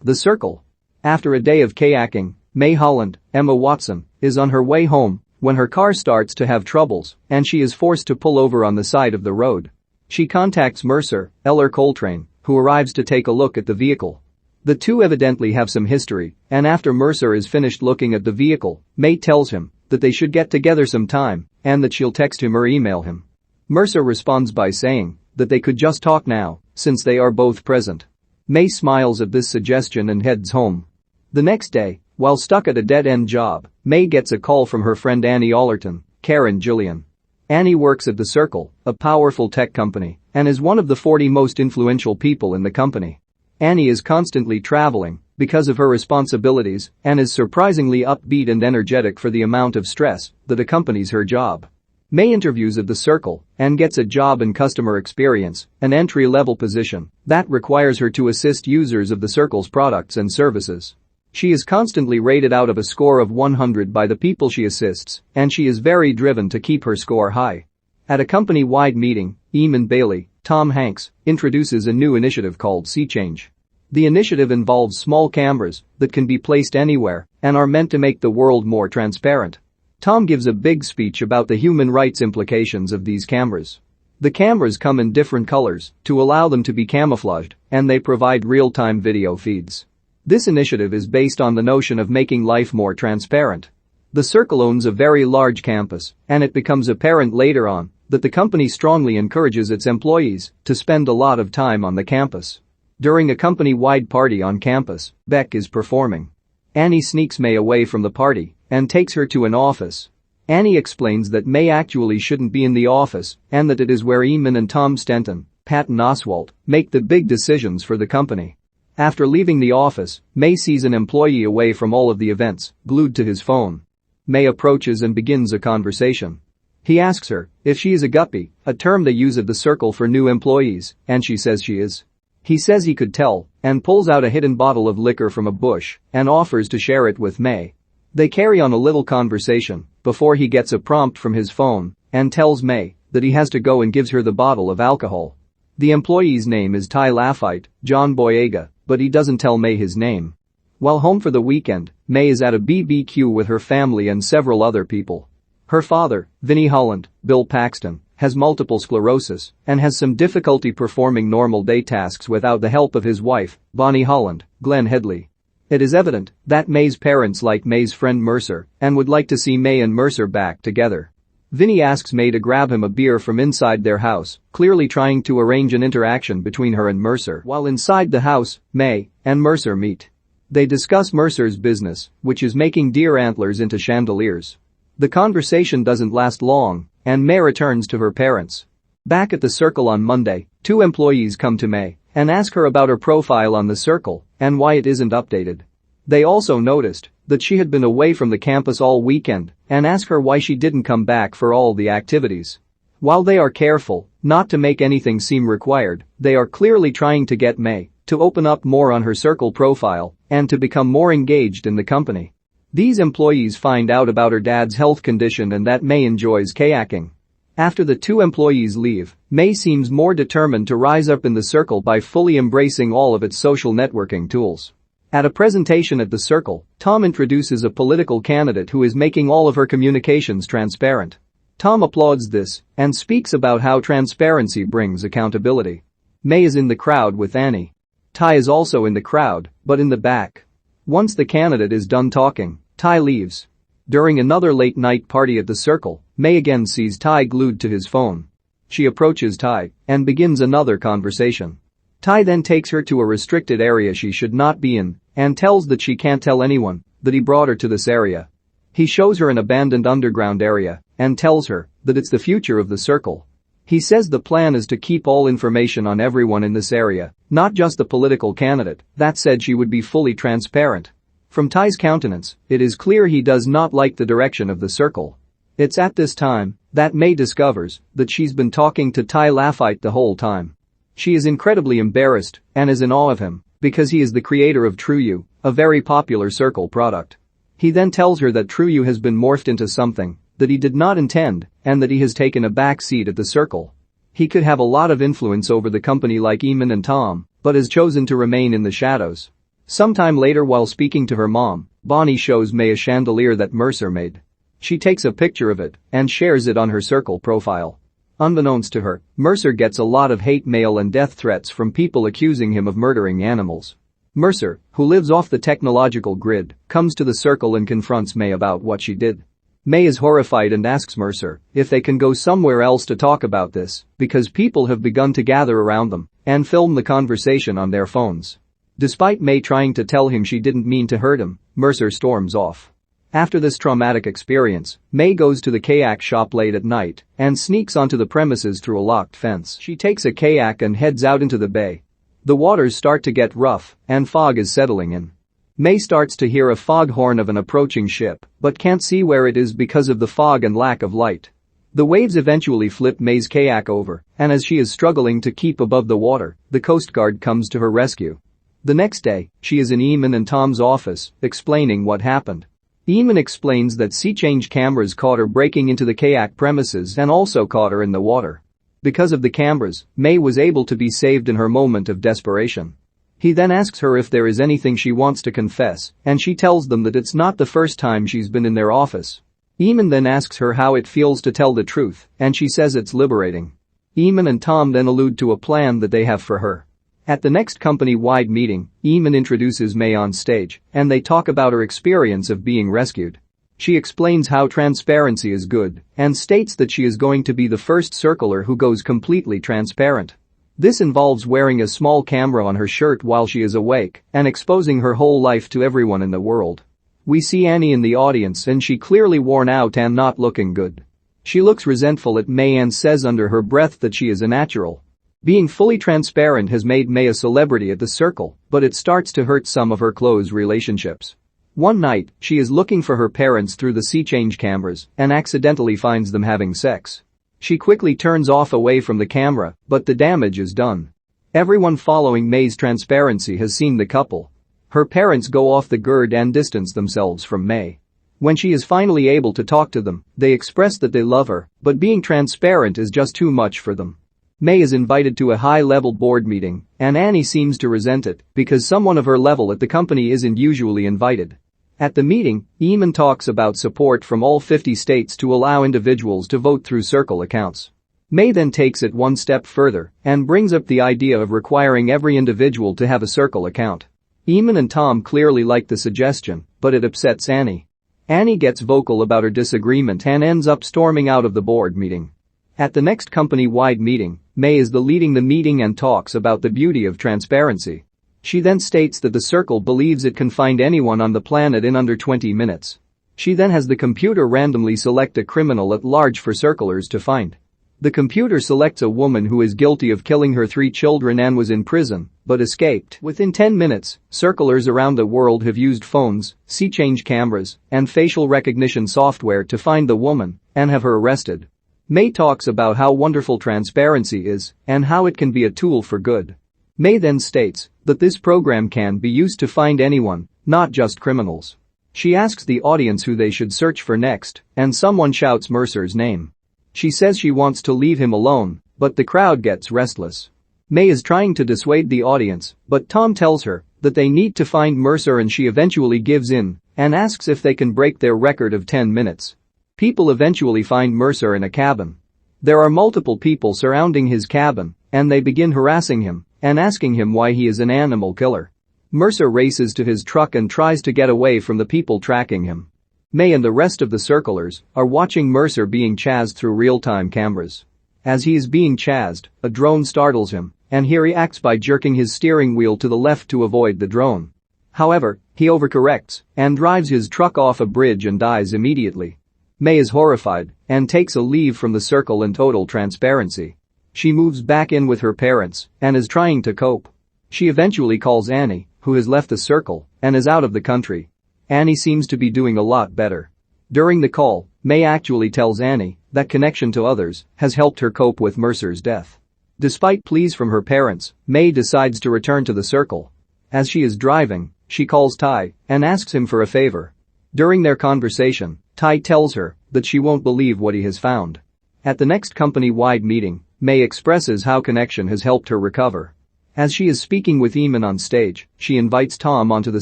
The Circle. After a day of kayaking, May Holland, Emma Watson, is on her way home when her car starts to have troubles and she is forced to pull over on the side of the road. She contacts Mercer, Ellar Coltrane, who arrives to take a look at the vehicle. The two evidently have some history, and after Mercer is finished looking at the vehicle, May tells him that they should get together sometime and that she'll text him or email him. Mercer responds by saying that they could just talk now since they are both present. May smiles at this suggestion and heads home. The next day, while stuck at a dead-end job, May gets a call from her friend Annie Allerton, Karen Gillan. Annie works at The Circle, a powerful tech company, and is one of the 40 most influential people in the company. Annie is constantly traveling because of her responsibilities and is surprisingly upbeat and energetic for the amount of stress that accompanies her job. May interviews at The Circle and gets a job in customer experience, an entry-level position that requires her to assist users of The Circle's products and services. She is constantly rated out of a score of 100 by the people she assists, and she is very driven to keep her score high. At a company-wide meeting, Eamon Bailey, Tom Hanks, introduces a new initiative called Sea Change. The initiative involves small cameras that can be placed anywhere and are meant to make the world more transparent. Tom gives a big speech about the human rights implications of these cameras. The cameras come in different colors to allow them to be camouflaged, and they provide real-time video feeds. This initiative is based on the notion of making life more transparent. The Circle owns a very large campus, and it becomes apparent later on that the company strongly encourages its employees to spend a lot of time on the campus. During a company-wide party on campus, Beck is performing. Annie sneaks May away from the party and takes her to an office. Annie explains that May actually shouldn't be in the office and that it is where Eamon and Tom Stenton, Patton Oswalt, make the big decisions for the company. After leaving the office, May sees an employee away from all of the events, glued to his phone. May approaches and begins a conversation. He asks her if she is a guppy, a term they use at The Circle for new employees, and she says she is. He says he could tell and pulls out a hidden bottle of liquor from a bush and offers to share it with May. They carry on a little conversation before he gets a prompt from his phone and tells May that he has to go and gives her the bottle of alcohol. The employee's name is Ty Laffite, John Boyega, but he doesn't tell May his name. While home for the weekend, May is at a BBQ with her family and several other people. Her father, Vinnie Holland, Bill Paxton, has multiple sclerosis and has some difficulty performing normal day tasks without the help of his wife, Bonnie Holland, Glenn Headley. It is evident that May's parents like May's friend Mercer and would like to see May and Mercer back together. Vinnie asks May to grab him a beer from inside their house, clearly trying to arrange an interaction between her and Mercer. While inside the house, May and Mercer meet. They discuss Mercer's business, which is making deer antlers into chandeliers. The conversation doesn't last long, and May returns to her parents. Back at The Circle on Monday, two employees come to May and ask her about her profile on The Circle and why it isn't updated. They also noticed that she had been away from the campus all weekend and ask her why she didn't come back for all the activities. While they are careful not to make anything seem required, they are clearly trying to get May to open up more on her Circle profile and to become more engaged in the company. These employees find out about her dad's health condition and that May enjoys kayaking. After the two employees leave, May seems more determined to rise up in The Circle by fully embracing all of its social networking tools. At a presentation at The Circle, Tom introduces a political candidate who is making all of her communications transparent. Tom applauds this and speaks about how transparency brings accountability. May is in the crowd with Annie. Ty is also in the crowd, but in the back. Once the candidate is done talking, Ty leaves. During another late-night party at The Circle, May again sees Ty glued to his phone. She approaches Ty and begins another conversation. Ty then takes her to a restricted area she should not be in and tells that she can't tell anyone that he brought her to this area. He shows her an abandoned underground area and tells her that it's the future of The Circle. He says the plan is to keep all information on everyone in this area, not just the political candidate. That said, she would be fully transparent. From Ty's countenance, it is clear he does not like the direction of The Circle. It's at this time that May discovers that she's been talking to Ty Laffite the whole time. She is incredibly embarrassed and is in awe of him because he is the creator of TrueU, a very popular Circle product. He then tells her that TrueU has been morphed into something that he did not intend and that he has taken a back seat at The Circle. He could have a lot of influence over the company like Eamon and Tom, but has chosen to remain in the shadows. Sometime later, while speaking to her mom, Bonnie shows May a chandelier that Mercer made. She takes a picture of it and shares it on her Circle profile. Unbeknownst to her, Mercer gets a lot of hate mail and death threats from people accusing him of murdering animals. Mercer, who lives off the technological grid, comes to the Circle and confronts May about what she did. May is horrified and asks Mercer if they can go somewhere else to talk about this because people have begun to gather around them and film the conversation on their phones. Despite May trying to tell him she didn't mean to hurt him, Mercer storms off. After this traumatic experience, May goes to the kayak shop late at night and sneaks onto the premises through a locked fence. She takes a kayak and heads out into the bay. The waters start to get rough and fog is settling in. May starts to hear a foghorn of an approaching ship but can't see where it is because of the fog and lack of light. The waves eventually flip May's kayak over, and as she is struggling to keep above the water, the Coast Guard comes to her rescue. The next day, she is in Eamon and Tom's office, explaining what happened. Eamon explains that sea change cameras caught her breaking into the kayak premises and also caught her in the water. Because of the cameras, May was able to be saved in her moment of desperation. He then asks her if there is anything she wants to confess, and she tells them that it's not the first time she's been in their office. Eamon then asks her how it feels to tell the truth, and she says it's liberating. Eamon and Tom then allude to a plan that they have for her. At the next company-wide meeting, Eamon introduces May on stage, and they talk about her experience of being rescued. She explains how transparency is good and states that she is going to be the first circler who goes completely transparent. This involves wearing a small camera on her shirt while she is awake and exposing her whole life to everyone in the world. We see Annie in the audience and she clearly worn out and not looking good. She looks resentful at May and says under her breath that she is a natural. Being fully transparent has made May a celebrity at the Circle, but it starts to hurt some of her close relationships. One night, she is looking for her parents through the sea change cameras and accidentally finds them having sex. She quickly turns off away from the camera, but the damage is done. Everyone following May's transparency has seen the couple. Her parents go off the grid and distance themselves from May. When she is finally able to talk to them, they express that they love her, but being transparent is just too much for them. May is invited to a high-level board meeting, and Annie seems to resent it because someone of her level at the company isn't usually invited. At the meeting, Eamon talks about support from all 50 states to allow individuals to vote through Circle accounts. May then takes it one step further and brings up the idea of requiring every individual to have a Circle account. Eamon and Tom clearly like the suggestion, but it upsets Annie. Annie gets vocal about her disagreement and ends up storming out of the board meeting. At the next company-wide meeting, May is leading the meeting and talks about the beauty of transparency. She then states that the Circle believes it can find anyone on the planet in under 20 minutes. She then has the computer randomly select a criminal at large for circlers to find. The computer selects a woman who is guilty of killing her 3 children and was in prison, but escaped. Within 10 minutes, circlers around the world have used phones, sea change cameras, and facial recognition software to find the woman and have her arrested. May talks about how wonderful transparency is and how it can be a tool for good. May then states that this program can be used to find anyone, not just criminals. She asks the audience who they should search for next, and someone shouts Mercer's name. She says she wants to leave him alone, but the crowd gets restless. May is trying to dissuade the audience, but Tom tells her that they need to find Mercer and she eventually gives in and asks if they can break their record of 10 minutes. People eventually find Mercer in a cabin. There are multiple people surrounding his cabin, and they begin harassing him and asking him why he is an animal killer. Mercer races to his truck and tries to get away from the people tracking him. May and the rest of the circlers are watching Mercer being chased through real-time cameras. As he is being chased, a drone startles him, and he reacts by jerking his steering wheel to the left to avoid the drone. However, he overcorrects and drives his truck off a bridge and dies immediately. May is horrified and takes a leave from the Circle in total transparency. She moves back in with her parents and is trying to cope. She eventually calls Annie, who has left the Circle and is out of the country. Annie seems to be doing a lot better. During the call, May actually tells Annie that connection to others has helped her cope with Mercer's death. Despite pleas from her parents, May decides to return to the Circle. As she is driving, she calls Ty and asks him for a favor. During their conversation, Ty tells her that she won't believe what he has found. At the next company-wide meeting, May expresses how connection has helped her recover. As she is speaking with Eamon on stage, she invites Tom onto the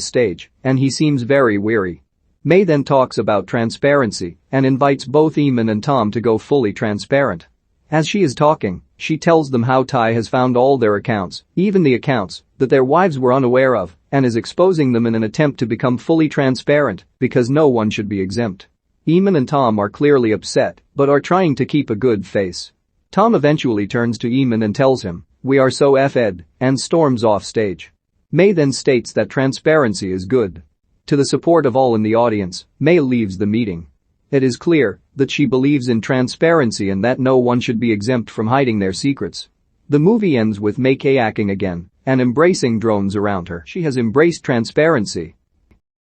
stage, and he seems very weary. May then talks about transparency and invites both Eamon and Tom to go fully transparent. As she is talking, she tells them how Ty has found all their accounts, even the accounts that their wives were unaware of, and is exposing them in an attempt to become fully transparent because no one should be exempt. Eamon and Tom are clearly upset but are trying to keep a good face. Tom eventually turns to Eamon and tells him, "We are so F-ed," and storms off stage. May then states that transparency is good. To the support of all in the audience, May leaves the meeting. It is clear that she believes in transparency and that no one should be exempt from hiding their secrets. The movie ends with May kayaking again and embracing drones around her. She has embraced transparency